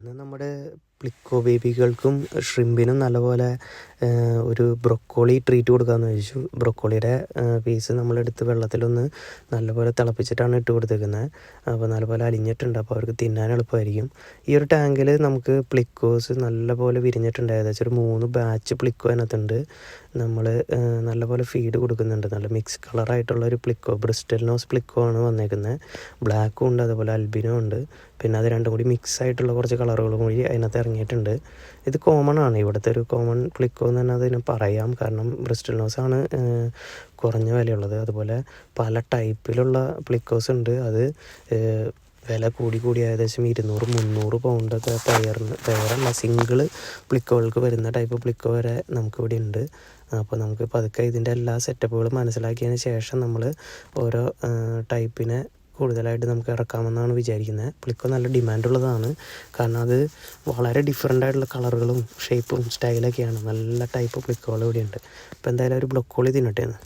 ഇന്ന് നമ്മുടെ പ്ലിക്കോ ബേബികൾക്കും ഷ്രിമ്പിനും നല്ലപോലെ ഒരു ബ്രൊക്കോളി ട്രീറ്റ് കൊടുക്കാമെന്ന് വെച്ചു. ബ്രൊക്കോളിയുടെ പീസ് നമ്മളെടുത്ത് വെള്ളത്തിലൊന്ന് നല്ലപോലെ തിളപ്പിച്ചിട്ടാണ് ഇട്ട് കൊടുത്തേക്കുന്നത്. അപ്പോൾ നല്ലപോലെ അലിഞ്ഞിട്ടുണ്ട്, അപ്പോൾ അവർക്ക് തിന്നാൻ എളുപ്പമായിരിക്കും. ഈ ഒരു ടാങ്കിൽ നമുക്ക് പ്ലിക്കോസ് നല്ലപോലെ വിരിഞ്ഞിട്ടുണ്ട്. ഏകദേശം ഒരു 3 ബാച്ച് പ്ലിക്കോ അതിനകത്തുണ്ട്. നമ്മൾ നല്ലപോലെ ഫീഡ് കൊടുക്കുന്നുണ്ട്. നല്ല മിക്സ് കളറായിട്ടുള്ളൊരു പ്ലിക്കോ, ബ്രിസ്റ്റൽ നോസ് പ്ലിക്കോ ആണ് വന്നേക്കുന്നത്. ബ്ലാക്കും ഉണ്ട്, അതുപോലെ അൽബിനോ ഉണ്ട്. പിന്നെ അത് രണ്ടും കൂടി മിക്സ് ആയിട്ടുള്ള കുറച്ച് കളറുകളും കൂടി അതിനകത്ത് ഇറങ്ങിയിട്ടുണ്ട്. ഇത് കോമൺ ആണ്, ഇവിടുത്തെ ഒരു കോമൺ പ്ലിക്കോ എന്ന് തന്നെ അതിന് പറയാം. കാരണം ബ്രിസ്റ്റൽ നോസാണ് കുറഞ്ഞ വിലയുള്ളത്. അതുപോലെ പല ടൈപ്പിലുള്ള പ്ലിക്കോസ് ഉണ്ട്. അത് വില കൂടി ഏകദേശം 200-300 പൗണ്ടൊക്കെ പെയറല്ല, സിംഗിൾ പ്ലിക്കോകൾക്ക് വരുന്ന ടൈപ്പ് പ്ലിക്കോ വരെ നമുക്കിവിടെ ഉണ്ട്. അപ്പോൾ നമുക്ക് പതുക്കെ ഇതിൻ്റെ എല്ലാ സെറ്റപ്പുകളും മനസ്സിലാക്കിയതിന് ശേഷം നമ്മൾ ഓരോ ടൈപ്പിനെ കൂടുതലായിട്ട് നമുക്ക് ഇറക്കാമെന്നാണ് വിചാരിക്കുന്നത്. പ്ലിക്കോ നല്ല ഡിമാൻഡുള്ളതാണ്, കാരണം അത് വളരെ ഡിഫറെൻ്റ് ആയിട്ടുള്ള കളറുകളും ഷേപ്പും സ്റ്റൈലൊക്കെയാണ്. നല്ല ടൈപ്പ് പ്ലിക്കോകൾ ഇവിടെയുണ്ട്. അപ്പോൾ എന്തായാലും ഒരു ബ്രൊക്കോളി തിന്നട്ടെ എന്ന്.